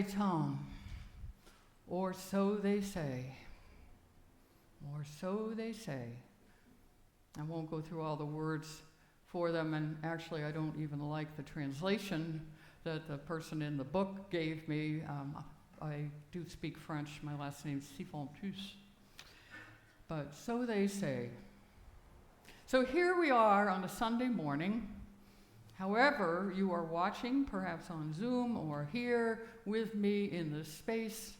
Tom, or so they say, or so they say. I won't go through all the words for them, and actually I don't even like the translation that the person in the book gave me. I do speak French. My last name's Sifantus. But so they say. So here we are on a Sunday morning. However, you are watching, perhaps on Zoom or here with me in this space.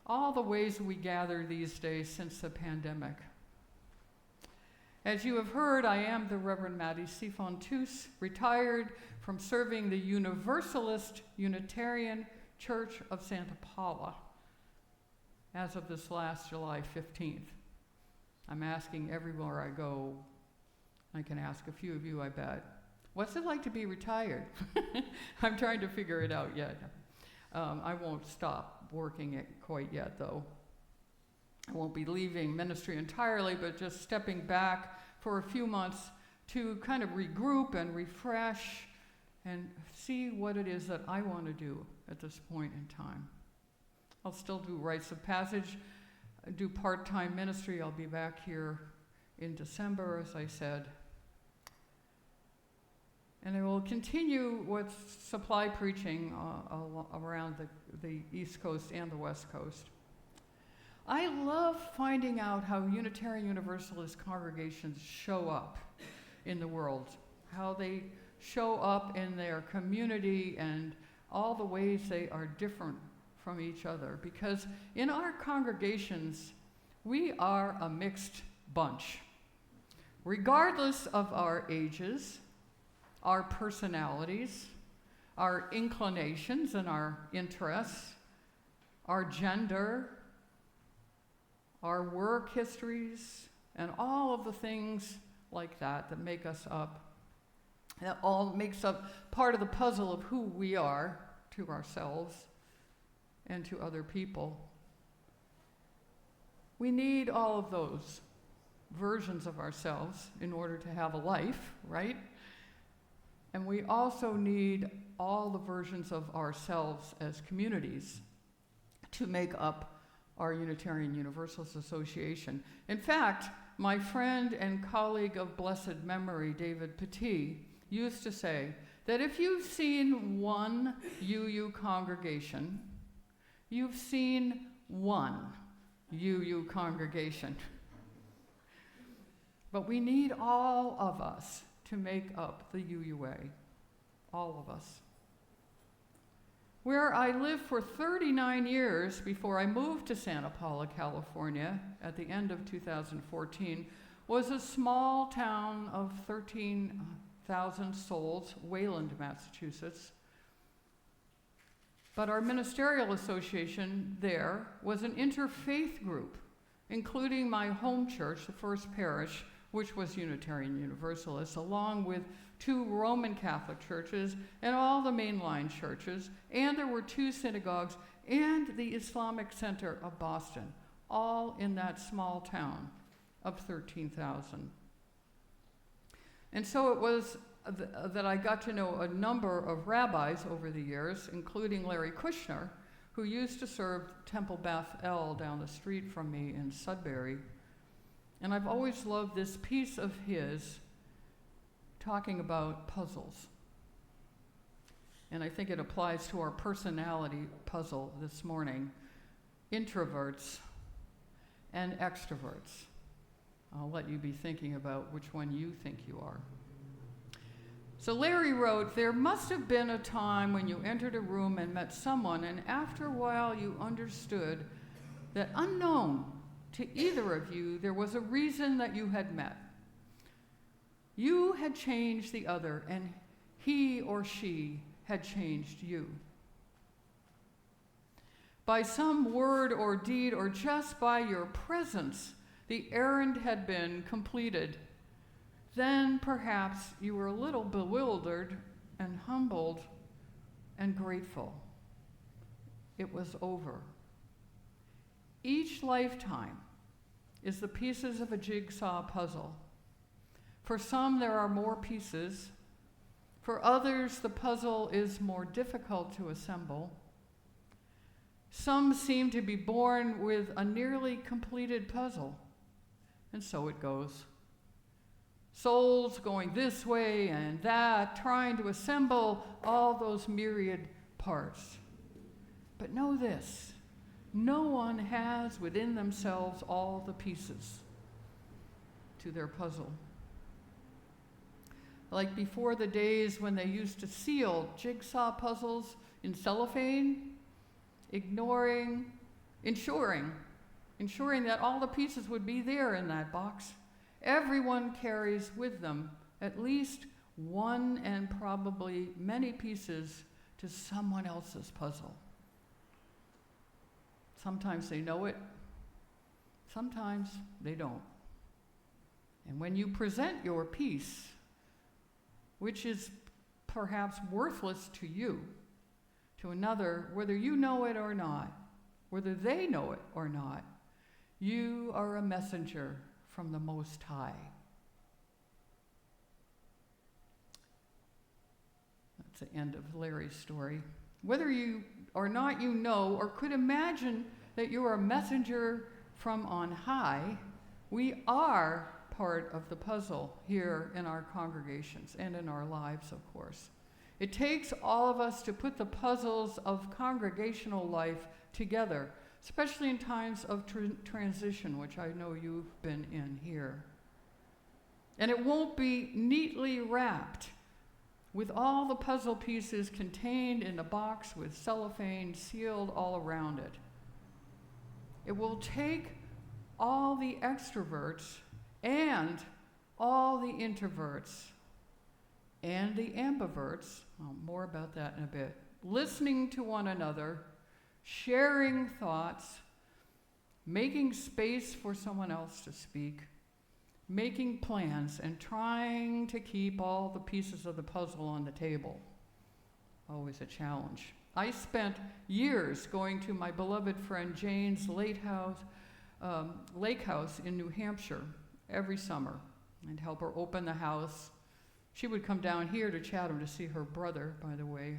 All the ways we gather these days since the pandemic. As you have heard, I am the Reverend Maddie Sifantus, retired from serving the Universalist Unitarian Church of Santa Paula as of this last July 15th. I'm asking everywhere I go, I can ask a few of you, I bet, what's it like to be retired? I'm trying to figure it out yet. I won't stop working it quite yet, though. I won't be leaving ministry entirely, but just stepping back for a few months to kind of regroup and refresh and see what it is that I want to do at this point in time. I'll still do rites of passage, do part-time ministry. I'll be back here in December, as I said. And I will continue with supply preaching around the East Coast and the West Coast. I love finding out how Unitarian Universalist congregations show up in the world, how they show up in their community and all the ways they are different from each other. Because in our congregations, we are a mixed bunch. Regardless of our ages, our personalities, our inclinations and our interests, our gender, our work histories, and all of the things like that that make us up. That all makes up part of the puzzle of who we are to ourselves and to other people. We need all of those versions of ourselves in order to have a life, right? And we also need all the versions of ourselves as communities to make up our Unitarian Universalist Association. In fact, my friend and colleague of blessed memory, David Petit, used to say that if you've seen one UU congregation, you've seen one UU congregation. But we need all of us to make up the UUA, all of us. Where I lived for 39 years before I moved to Santa Paula, California, at the end of 2014, was a small town of 13,000 souls, Wayland, Massachusetts. But our ministerial association there was an interfaith group, including my home church, the First Parish, which was Unitarian Universalist, along with 2 Roman Catholic churches and all the mainline churches, and there were 2 synagogues and the Islamic Center of Boston, all in that small town of 13,000. And so it was that I got to know a number of rabbis over the years, including Larry Kushner, who used to serve Temple Beth El down the street from me in Sudbury. And I've always loved this piece of his talking about puzzles. And I think it applies to our personality puzzle this morning. Introverts and extroverts. I'll let you be thinking about which one you think you are. So Larry wrote, "There must have been a time when you entered a room and met someone, and after a while you understood that unknown to either of you, there was a reason that you had met. You had changed the other, and he or she had changed you. By some word or deed, or just by your presence, the errand had been completed. Then perhaps you were a little bewildered and humbled and grateful. It was over. Each lifetime is the pieces of a jigsaw puzzle. For some, there are more pieces. For others, the puzzle is more difficult to assemble. Some seem to be born with a nearly completed puzzle, and so it goes. Souls going this way and that, trying to assemble all those myriad parts. But know this, no one has within themselves all the pieces to their puzzle. Like before the days when they used to seal jigsaw puzzles in cellophane, ensuring that all the pieces would be there in that box. Everyone carries with them at least one and probably many pieces to someone else's puzzle. Sometimes they know it, sometimes they don't. And when you present your piece, which is perhaps worthless to you, to another, whether you know it or not, whether they know it or not, you are a messenger from the Most High. That's the end of Larry's story. Whether you or not you know or could imagine that you are a messenger from on high, we are part of the puzzle here in our congregations and in our lives, of course. It takes all of us to put the puzzles of congregational life together, especially in times of transition, which I know you've been in here. And it won't be neatly wrapped with all the puzzle pieces contained in a box with cellophane sealed all around it. It will take all the extroverts and all the introverts and the ambiverts, more about that in a bit, listening to one another, sharing thoughts, making space for someone else to speak, making plans, and trying to keep all the pieces of the puzzle on the table. Always a challenge. I spent years going to my beloved friend Jane's lake house in New Hampshire every summer and help her open the house. She would come down here to Chatham to see her brother, by the way.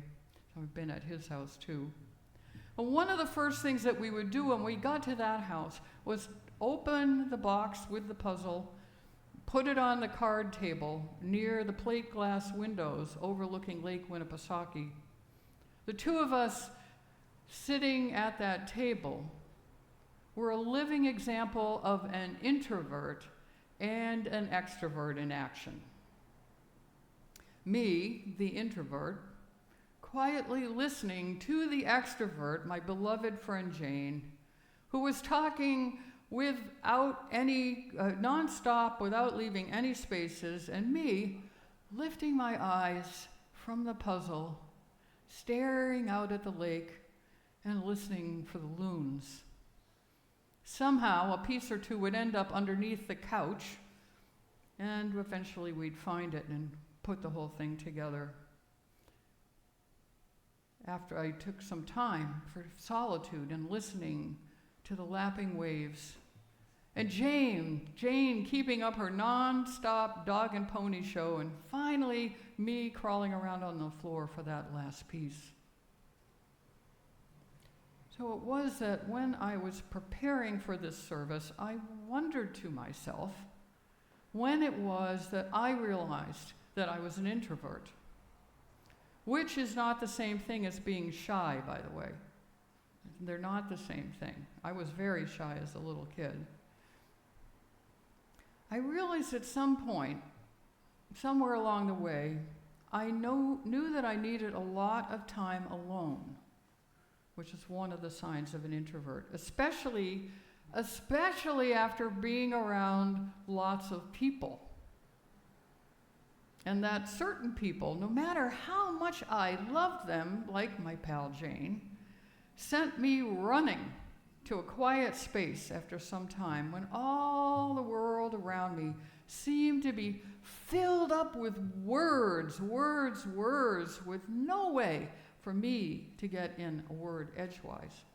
So I've been at his house too. And one of the first things that we would do when we got to that house was open the box with the puzzle, put it on the card table near the plate glass windows overlooking Lake Winnipesaukee. The two of us sitting at that table were a living example of an introvert and an extrovert in action. Me, the introvert, quietly listening to the extrovert, my beloved friend Jane, who was talking without any, nonstop, without leaving any spaces, and me lifting my eyes from the puzzle, staring out at the lake and listening for the loons. Somehow, a piece or two would end up underneath the couch, and eventually we'd find it and put the whole thing together. After I took some time for solitude and listening to the lapping waves, and Jane keeping up her non-stop dog and pony show, and finally me crawling around on the floor for that last piece. So it was that when I was preparing for this service, I wondered to myself when it was that I realized that I was an introvert, which is not the same thing as being shy, by the way. They're not the same thing. I was very shy as a little kid. I realized at some point, somewhere along the way, I knew that I needed a lot of time alone, which is one of the signs of an introvert, especially after being around lots of people. And that certain people, no matter how much I loved them, like my pal Jane, sent me running to a quiet space after some time when all the world around me seemed to be filled up with words, with no way for me to get in a word edgewise.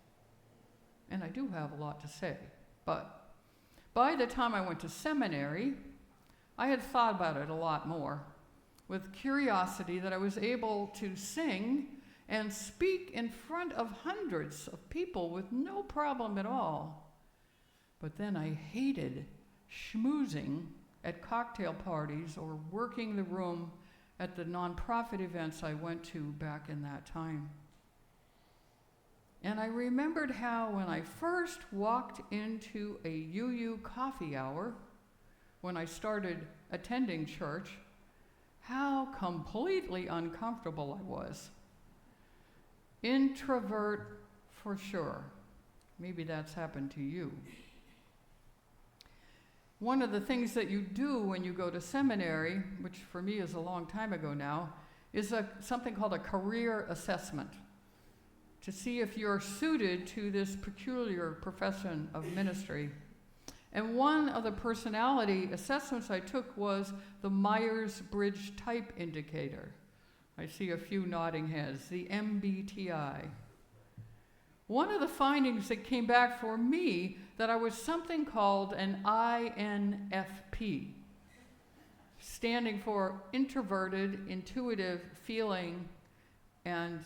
And I do have a lot to say, but by the time I went to seminary, I had thought about it a lot more. with curiosity that I was able to sing and speak in front of hundreds of people with no problem at all. But then I hated schmoozing at cocktail parties or working the room at the nonprofit events I went to back in that time. And I remembered how when I first walked into a UU coffee hour, when I started attending church, how completely uncomfortable I was. Introvert for sure. Maybe that's happened to you. One of the things that you do when you go to seminary, which for me is a long time ago now, is something called a career assessment to see if you're suited to this peculiar profession of ministry. And one of the personality assessments I took was the Myers-Briggs Type Indicator. I see a few nodding heads, the MBTI. One of the findings that came back for me that I was something called an INFP, standing for introverted, intuitive, feeling, and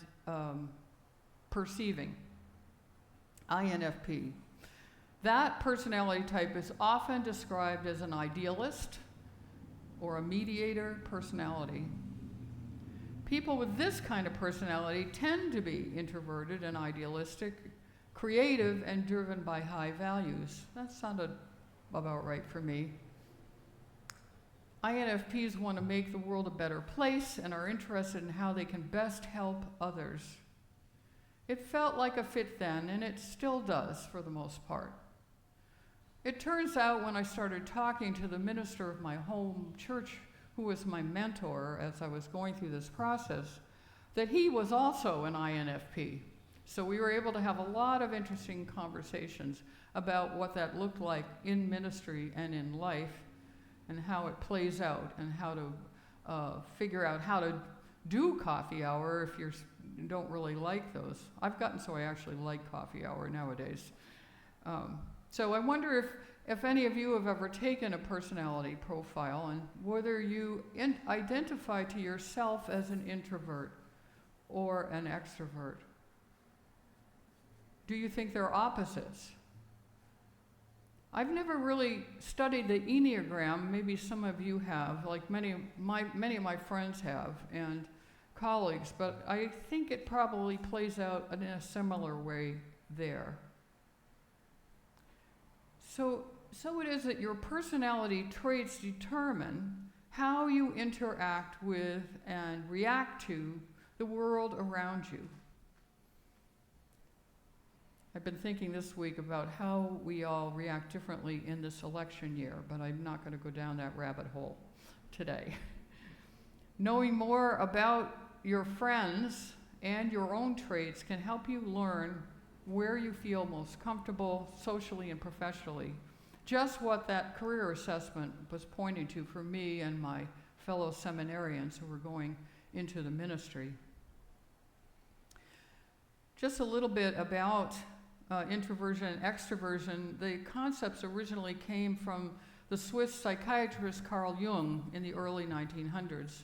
perceiving. INFP. That personality type is often described as an idealist or a mediator personality. People with this kind of personality tend to be introverted and idealistic, creative and driven by high values. That sounded about right for me. INFPs want to make the world a better place and are interested in how they can best help others. It felt like a fit then, and it still does for the most part. It turns out when I started talking to the minister of my home church, who was my mentor as I was going through this process, that he was also an INFP. So we were able to have a lot of interesting conversations about what that looked like in ministry and in life and how it plays out and how to figure out how to do coffee hour if you don't really like those. I've gotten so I actually like coffee hour nowadays. So I wonder if any of you have ever taken a personality profile and whether you identify to yourself as an introvert or an extrovert. Do you think they're opposites? I've never really studied the Enneagram. Maybe some of you have, like many of my friends have and colleagues, but I think it probably plays out in a similar way there. So it is that your personality traits determine how you interact with and react to the world around you. I've been thinking this week about how we all react differently in this election year, but I'm not going to go down that rabbit hole today. Knowing more about your friends and your own traits can help you learn where you feel most comfortable socially and professionally. Just what that career assessment was pointing to for me and my fellow seminarians who were going into the ministry. Just a little bit about introversion and extroversion. The concepts originally came from the Swiss psychiatrist Carl Jung in the early 1900s.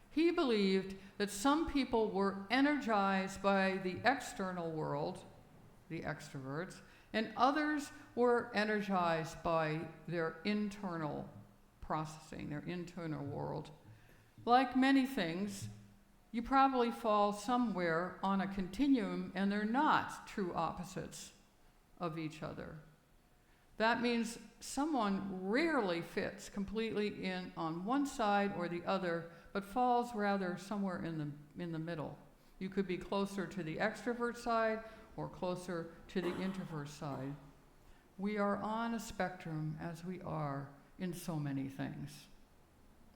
He believed that some people were energized by the external world, the extroverts, and others were energized by their internal processing, their internal world. Like many things, you probably fall somewhere on a continuum, and they're not true opposites of each other. That means someone rarely fits completely in on one side or the other, but falls rather somewhere in the middle. You could be closer to the extrovert side or closer to the introvert side. We are on a spectrum as we are in so many things.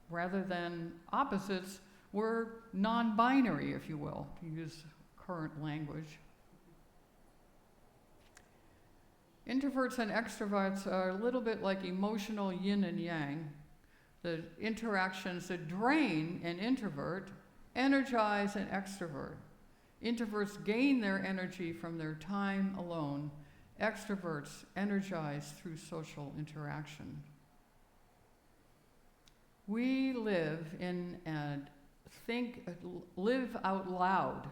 Rather than opposites, we're non-binary, if you will, to use current language. Introverts and extroverts are a little bit like emotional yin and yang. The interactions that drain an introvert energize an extrovert. Introverts gain their energy from their time alone. Extroverts energize through social interaction. We live in live out loud,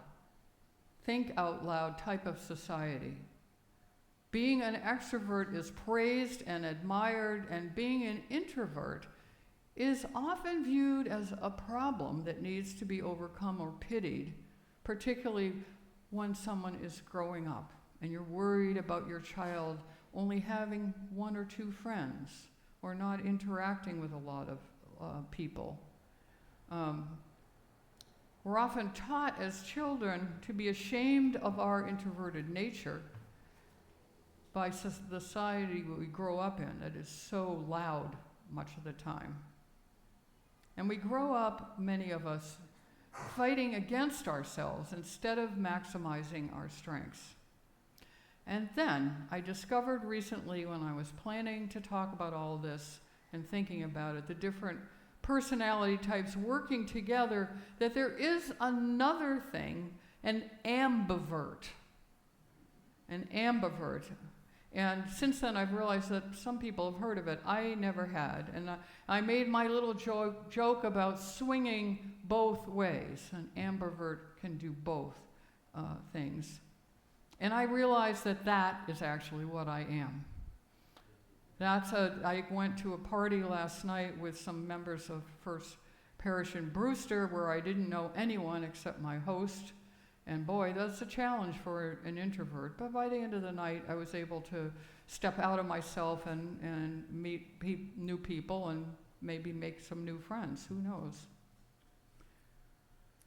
think out loud type of society. Being an extrovert is praised and admired, and being an introvert is often viewed as a problem that needs to be overcome or pitied, particularly when someone is growing up and you're worried about your child only having one or two friends or not interacting with a lot of people. We're often taught as children to be ashamed of our introverted nature by the society we grow up in that is so loud much of the time. And we grow up, many of us, fighting against ourselves instead of maximizing our strengths. And then I discovered recently, when I was planning to talk about all this and thinking about it, the different personality types working together, that there is another thing, an ambivert. An ambivert. And since then I've realized that some people have heard of it. I never had. And I made my little joke about swinging both ways. An ambivert can do both things. And I realized that that is actually what I am. I went to a party last night with some members of First Parish in Brewster where I didn't know anyone except my host. And boy, that's a challenge for an introvert. But by the end of the night, I was able to step out of myself and meet new people and maybe make some new friends. Who knows?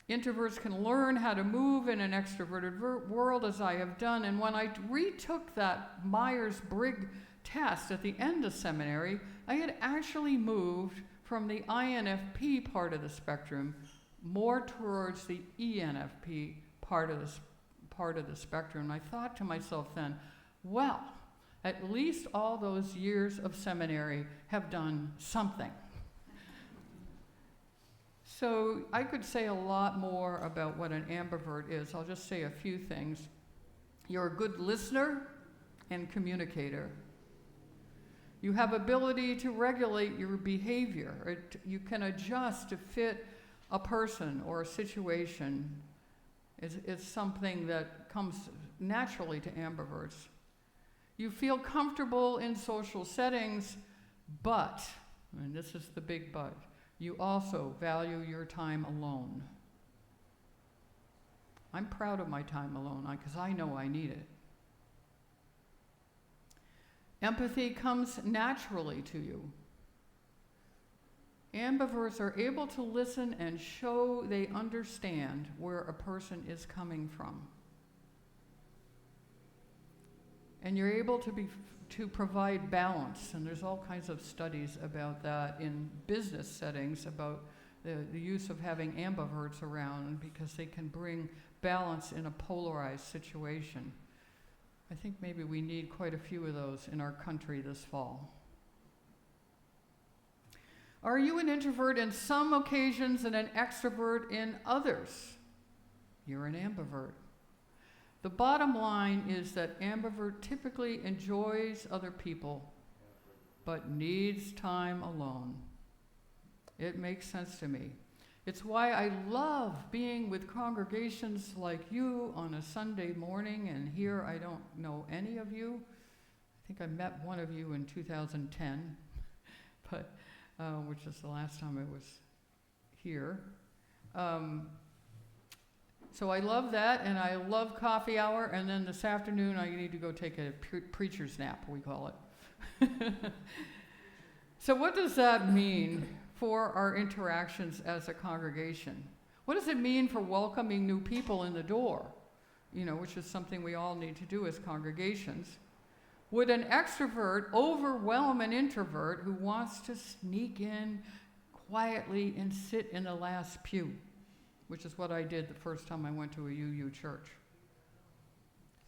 Introverts can learn how to move in an extroverted world, as I have done. And when I retook that Myers-Briggs test at the end of seminary, I had actually moved from the INFP part of the spectrum more towards the ENFP part of the spectrum. And I thought to myself then, well, at least all those years of seminary have done something. So I could say a lot more about what an ambivert is. I'll just say a few things. You're a good listener and communicator. You have ability to regulate your behavior. You can adjust to fit a person or a situation. It's something that comes naturally to ambiverts. You feel comfortable in social settings, but, and this is the big but, you also value your time alone. I'm proud of my time alone because I know I need it. Empathy comes naturally to you. Ambiverts are able to listen and show they understand where a person is coming from. And you're able to provide balance, and there's all kinds of studies about that in business settings about the use of having ambiverts around because they can bring balance in a polarized situation. I think maybe we need quite a few of those in our country this fall. Are you an introvert in some occasions and an extrovert in others? You're an ambivert. The bottom line is that ambivert typically enjoys other people, but needs time alone. It makes sense to me. It's why I love being with congregations like you on a Sunday morning, and here I don't know any of you. I think I met one of you in 2010, but which is the last time I was here. So I love that, and I love coffee hour, and then this afternoon I need to go take a preacher's nap, we call it. So what does that mean for our interactions as a congregation? What does it mean for welcoming new people in the door? Which is something we all need to do as congregations. Would an extrovert overwhelm an introvert who wants to sneak in quietly and sit in the last pew? Which is what I did the first time I went to a UU church.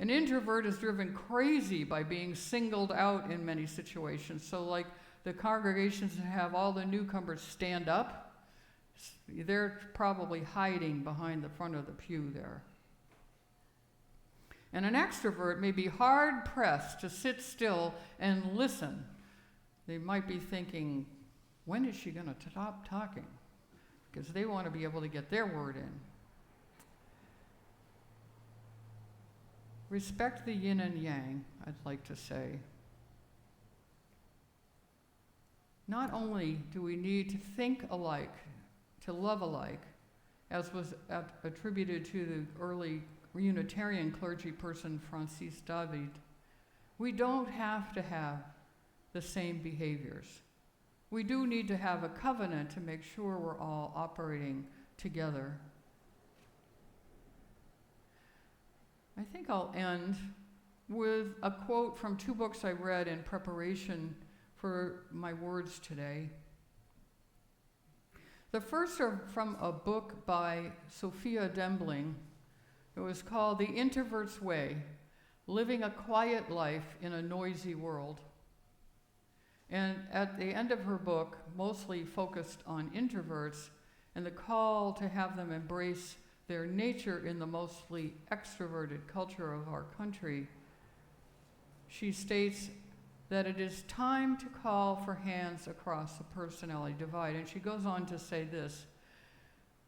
An introvert is driven crazy by being singled out in many situations. So like the congregations that have all the newcomers stand up, they're probably hiding behind the front of the pew there. And an extrovert may be hard-pressed to sit still and listen. They might be thinking, when is she going to stop talking? Because they want to be able to get their word in. Respect the yin and yang, I'd like to say. Not only do we need to think alike, to love alike, as was attributed to the early Unitarian clergy person Francis David, we don't have to have the same behaviors. We do need to have a covenant to make sure we're all operating together. I think I'll end with a quote from 2 books I read in preparation for my words today. The first are from a book by Sophia Dembling. It was called The Introvert's Way, Living a Quiet Life in a Noisy World. And at the end of her book, mostly focused on introverts and the call to have them embrace their nature in the mostly extroverted culture of our country, she states that it is time to call for hands across the personality divide. And she goes on to say this,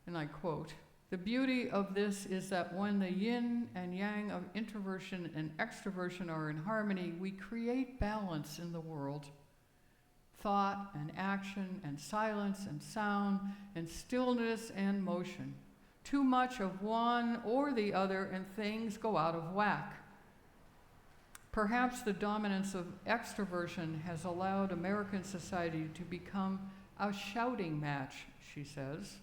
and I quote, "The beauty of this is that when the yin and yang of introversion and extroversion are in harmony, we create balance in the world. Thought and action and silence and sound and stillness and motion. Too much of one or the other and things go out of whack. Perhaps the dominance of extroversion has allowed American society to become a shouting match," she says.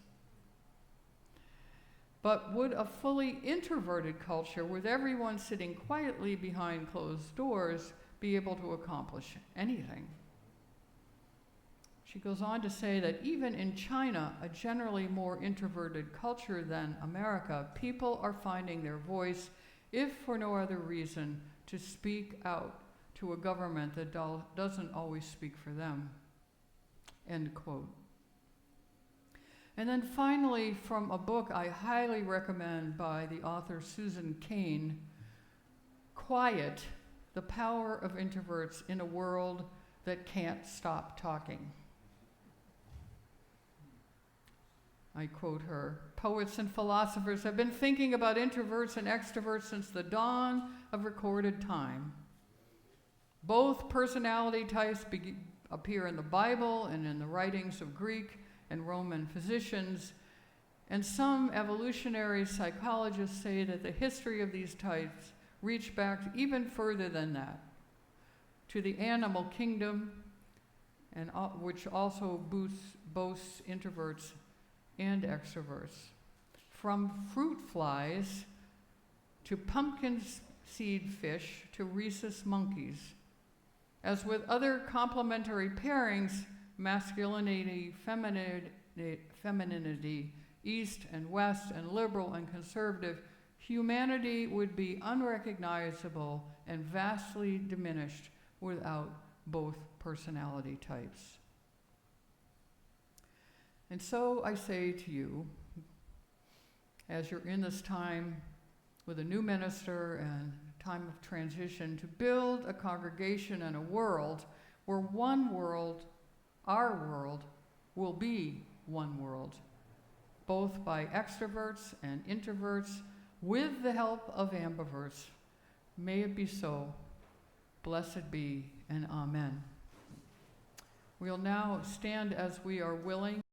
But would a fully introverted culture with everyone sitting quietly behind closed doors be able to accomplish anything? She goes on to say that even in China, a generally more introverted culture than America, people are finding their voice, if for no other reason, to speak out to a government that doesn't always speak for them. End quote. And then finally, from a book I highly recommend by the author Susan Cain, Quiet, The Power of Introverts in a World That Can't Stop Talking. I quote her, "Poets and philosophers have been thinking about introverts and extroverts since the dawn of recorded time. Both personality types appear in the Bible and in the writings of Greek and Roman physicians, and some evolutionary psychologists say that the history of these types reach back even further than that, to the animal kingdom, and which also boasts introverts and extroverts. From fruit flies to pumpkin seed fish to rhesus monkeys. As with other complementary pairings, masculinity, femininity, East and West, and liberal and conservative, humanity would be unrecognizable and vastly diminished without both personality types." And so I say to you, as you're in this time with a new minister and time of transition, to build a congregation and a world where one world, our world, will be one world, both by extroverts and introverts, with the help of ambiverts. May it be so. Blessed be, and amen. We'll now stand as we are willing.